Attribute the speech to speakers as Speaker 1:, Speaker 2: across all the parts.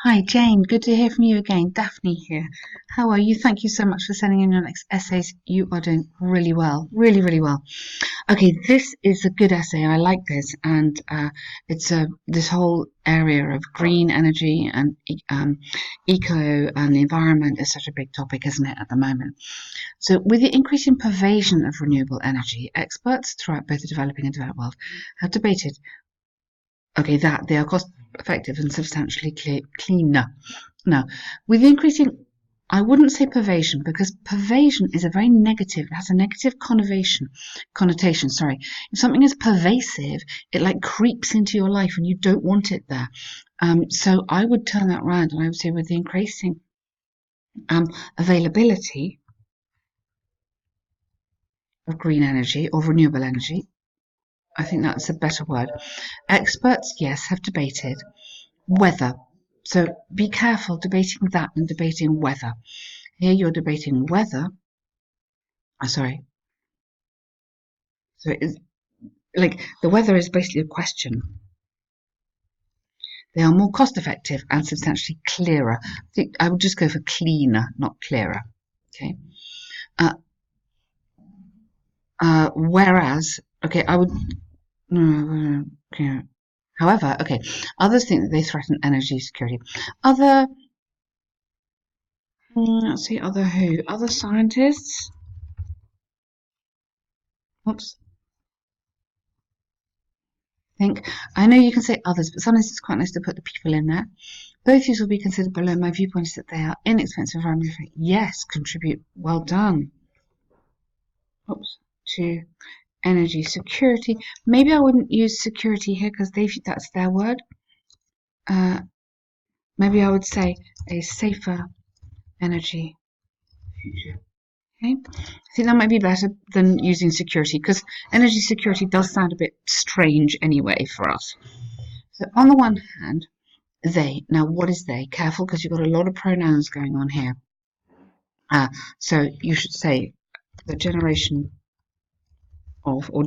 Speaker 1: Hi Jane, good to hear from you again. Daphne here. How are you? Thank you so much for sending in your next essays. You are doing really well, really well. Okay, this is a good essay. I like this, and it's this whole area of green energy and eco and the environment is such a big topic, isn't it, at the moment? So, with the increasing pervasion of renewable energy, experts throughout both the developing and developed world have debated that they are cost effective and substantially cleaner. Now, with increasing, I wouldn't say pervasion because pervasion is a very negative, it has a negative connotation. Sorry. If something is pervasive, it like creeps into your life and you don't want it there. So I would turn that around and I would say with the increasing availability of green energy or renewable energy, I think that's a better word. Experts, yes, have debated weather. So be careful debating that and debating weather. Here you're debating weather. Sorry. So it's like the weather is basically a question. They are more cost effective and substantially clearer. I would just go for cleaner, not clearer. Okay. Whereas, okay, I would. Okay. However, okay, others think that they threaten energy security. Let's see, other who? Other scientists? Oops. I know you can say others, but sometimes it's quite nice to put the people in there. Both use will be considered below. My viewpoint is that they are inexpensive environmentally. Yes, contribute. Well done. Oops. To energy security. Maybe I wouldn't use security here because that's their word. Maybe I would say a safer energy future. Okay, I think that might be better than using security because energy security does sound a bit strange anyway for us. So on the one hand, they. Now, what is they? Careful because you've got a lot of pronouns going on here. So you should say the generation of, or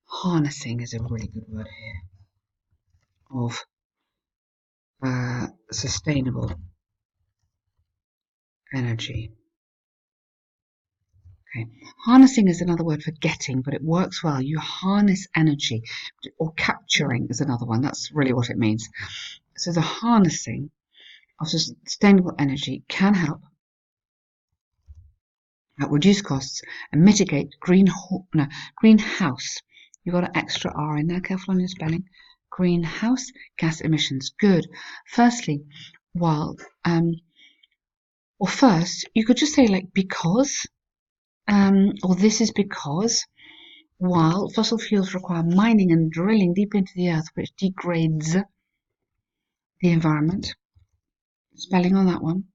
Speaker 1: harnessing is a really good word here, of sustainable energy. Okay. Harnessing is another word for getting, but it works well. You harness energy, or capturing is another one. That's really what it means. So the harnessing of sustainable energy can help reduce costs and mitigate greenhouse. You've got an extra R in there. Careful on your spelling. Greenhouse gas emissions. Good. Firstly, first, you could just say like because, or this is because, while fossil fuels require mining and drilling deep into the earth, which degrades the environment. Spelling on that one.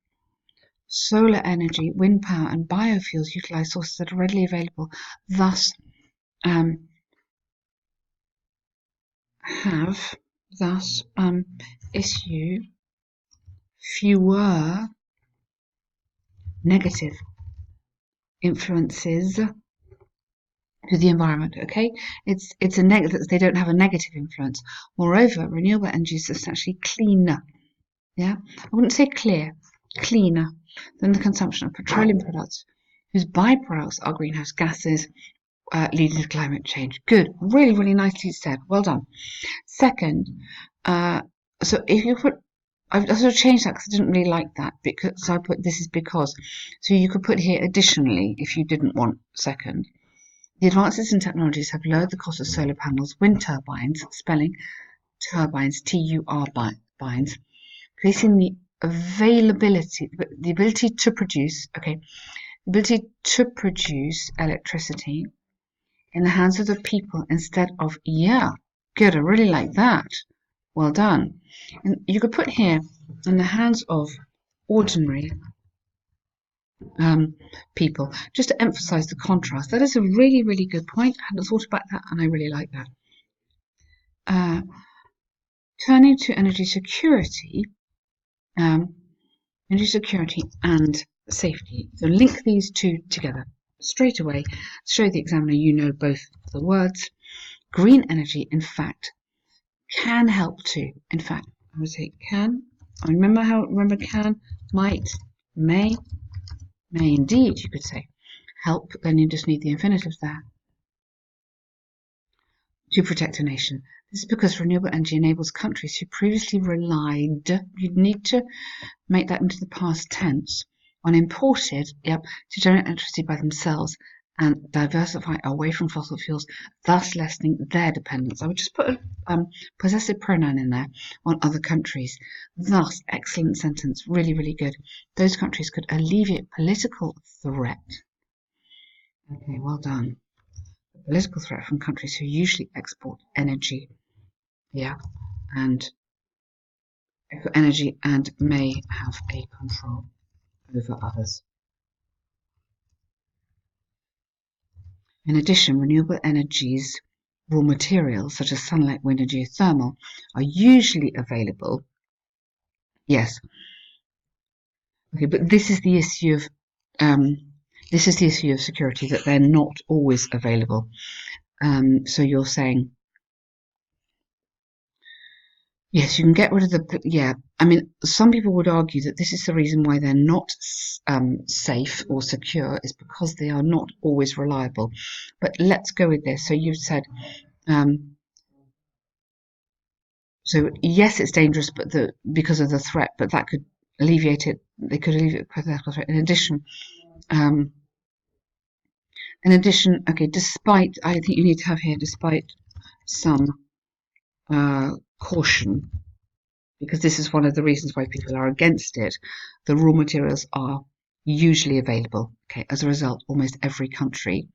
Speaker 1: Solar energy, wind power, and biofuels utilize sources that are readily available, thus issue fewer negative influences to the environment. Okay, it's a negative. They don't have a negative influence. Moreover, renewable energy is substantially cleaner. Yeah, I wouldn't say cleaner than the consumption of petroleum products, whose byproducts are greenhouse gases, leading to climate change. Good, really nicely said. Well done. Second, so if you put, I've sort of changed that because I didn't really like that, because so I put this is because. So you could put here additionally if you didn't want second. The advances in technologies have lowered the cost of solar panels, wind turbines, spelling turbines, turbines, placing the ability to produce electricity in the hands of the people instead of, good, I really like that. Well done. And you could put here in the hands of ordinary people, just to emphasize the contrast. That is a really good point. I hadn't thought about that and I really like that. Turning to energy security and safety. So link these two together straight away. Show the examiner you know both the words. Green energy, in fact, can help to. In fact, I would say can Remember can, might, may indeed, you could say. Help, then you just need the infinitive there. To protect a nation. This is because renewable energy enables countries who previously relied, you'd need to make that into the past tense, on imported, to generate electricity by themselves and diversify away from fossil fuels, thus lessening their dependence. I would just put a possessive pronoun in there on other countries. Thus, excellent sentence, really, really good. Those countries could alleviate political threat. Okay, well done. Political threat from countries who usually export energy. Yeah, and energy and may have a control over others. In addition, renewable energies raw materials such as sunlight, wind, and geothermal are usually available. Yes. Okay, but this is the issue of security, that they're not always available. So you're saying, yes, you can get rid of the, yeah. I mean, some people would argue that this is the reason why they're not safe or secure, is because they are not always reliable. But let's go with this. So you've said, so yes, it's dangerous, but because of the threat, but that could alleviate it. They could alleviate the threat. In addition, okay, despite, I think you need to have here, despite some caution, because this is one of the reasons why people are against it. The raw materials are usually available. Okay, as a result, almost every country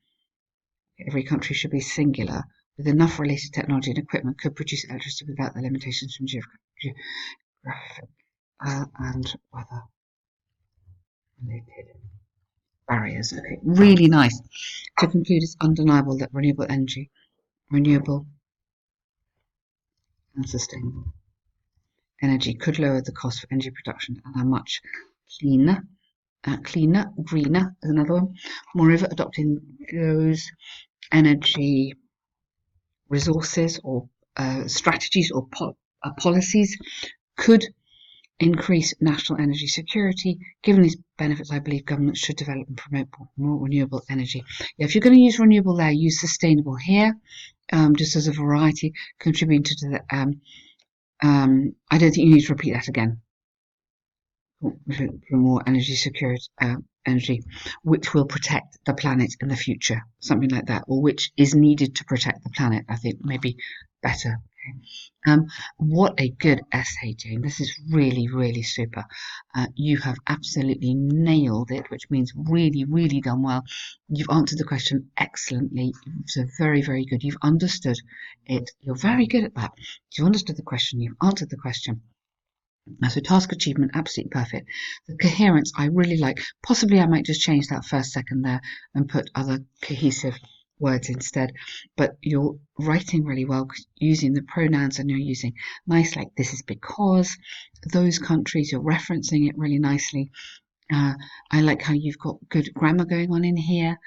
Speaker 1: should be singular, with enough related technology and equipment could produce electricity without the limitations from geographic and weather related barriers. Okay, really nice. To conclude, it's undeniable that renewable and sustainable energy could lower the cost for energy production and are much cleaner, greener is another one. Moreover, adopting those energy resources or strategies or policies could increase national energy security. Given these benefits, I believe governments should develop and promote more renewable energy. Yeah, if you're going to use renewable there, use sustainable here, just as a variety contributing to the. I don't think you need to repeat that again. For more energy security, energy, which will protect the planet in the future, something like that, or which is needed to protect the planet. I think maybe better. What a good essay, Jane. This is really, really super. You have absolutely nailed it, which means really, really done well. You've answered the question excellently. So very, very good. You've understood it. You're very good at that. You've understood the question. You've answered the question. So task achievement, absolutely perfect. The coherence, I really like. Possibly I might just change that first second there and put other cohesive words instead. But you're writing really well, using the pronouns, and you're using nice, like this is because, those countries, you're referencing it really nicely. I like how you've got good grammar going on in here.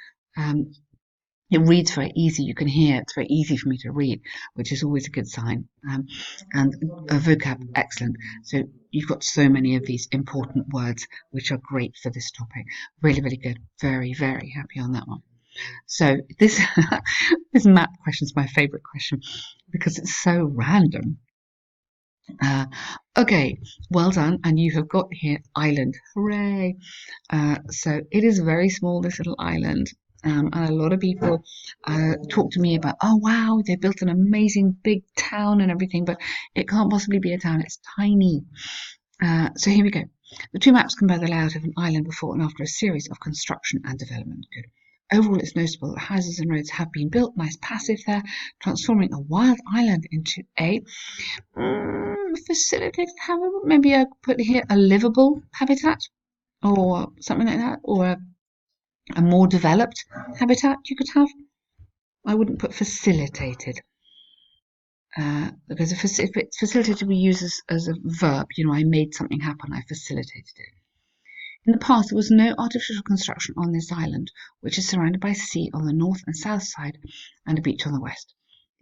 Speaker 1: It reads very easy. You can hear it's very easy for me to read, which is always a good sign. And vocab, excellent. So you've got so many of these important words, which are great for this topic. Really, really good. Very, very happy on that one. So this this map question is my favourite question because it's so random. Okay, well done. And you have got here island. Hooray! So it is very small, this little island. And a lot of people talk to me about, oh wow, they built an amazing big town and everything, but it can't possibly be a town, it's tiny. So here we go. The two maps compare the layout of an island before and after a series of construction and development. Good. Overall, it's noticeable that houses and roads have been built. Nice passive there, transforming a wild island into a facilitated habitat. Maybe I put here a livable habitat or something like that, or a more developed habitat you could have. I wouldn't put facilitated. Because if it's facilitated, we use as a verb. You know, I made something happen, I facilitated it. In the past, there was no artificial construction on this island, which is surrounded by sea on the north and south side and a beach on the west.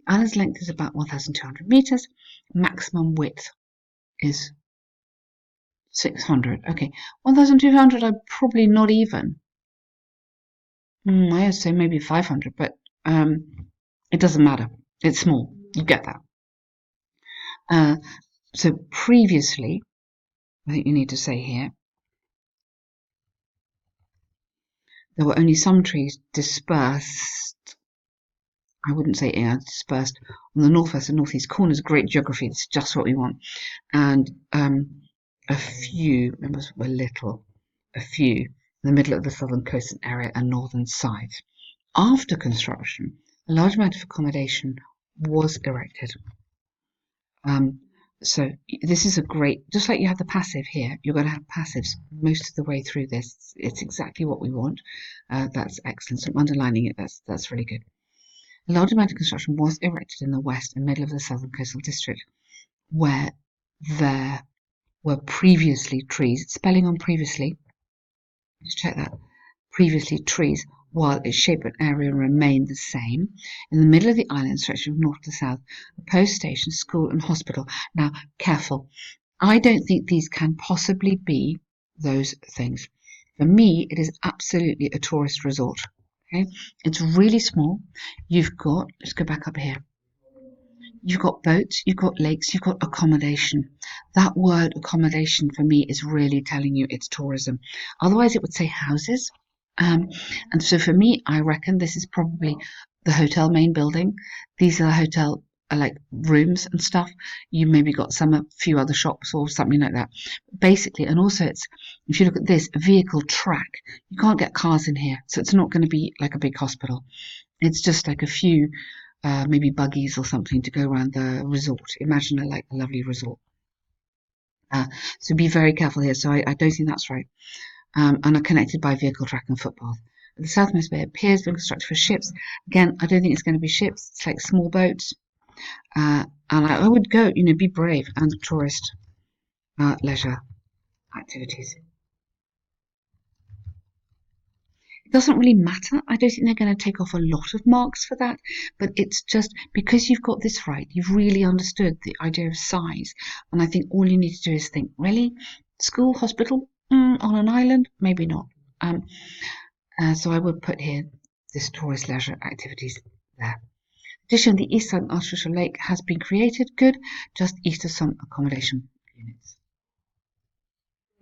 Speaker 1: The island's length is about 1,200 meters. Maximum width is 600. Okay. 1,200, I'm probably not even. I would say maybe 500, but it doesn't matter. It's small. You get that. So previously, I think you need to say here, there were only some trees dispersed. I wouldn't say dispersed on the northwest and northeast corners. Great geography. It's just what we want. And a few, remember, were little, a few in the middle of the southern coastal area and northern sides. After construction, a large amount of accommodation was erected. So this is a great, just like you have the passive here, you're going to have passives most of the way through this. It's exactly what we want. That's excellent. So I'm underlining it. That's really good. A large amount of construction was erected in the west and middle of the southern coastal district, where there were previously trees. Spelling on previously. Just check that. Previously trees, while its shape and area remained the same. In the middle of the island, stretching from north to south, a post station, school, and hospital. Now, careful. I don't think these can possibly be those things. For me, it is absolutely a tourist resort. Okay, it's really small. You've got, let's go back up here. You've got boats, you've got lakes, you've got accommodation. That word accommodation for me is really telling you it's tourism. Otherwise, it would say houses. And so for me, I reckon this is probably the hotel main building. These are the hotel like rooms and stuff. You maybe got a few other shops or something like that. Basically, and also it's, if you look at this, a vehicle track. You can't get cars in here, so it's not going to be like a big hospital. It's just like a few maybe buggies or something to go around the resort. Imagine a lovely resort. So be very careful here. So I don't think that's right. And are connected by vehicle track and footpath. The southmost bay appears to be constructed for ships. Again, I don't think it's going to be ships. It's like small boats. And I would go, be brave and tourist leisure activities. It doesn't really matter. I don't think they're going to take off a lot of marks for that, but it's just because you've got this right, you've really understood the idea of size. And I think all you need to do is think, really? School, hospital, on an island? Maybe not. So I would put here this tourist leisure activities there. Additionally, the east side of Artificial Lake has been created, good, just east of some accommodation units.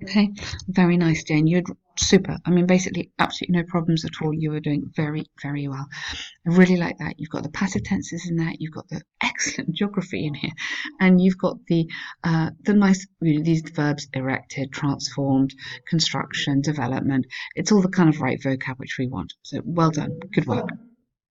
Speaker 1: Okay, very nice, Jane. You're super. I mean, basically, absolutely no problems at all. You were doing very, very well. I really like that. You've got the passive tenses in there. You've got the excellent geography in here, and you've got the nice, these verbs: erected, transformed, construction, development. It's all the kind of right vocab which we want. So well done. Good work.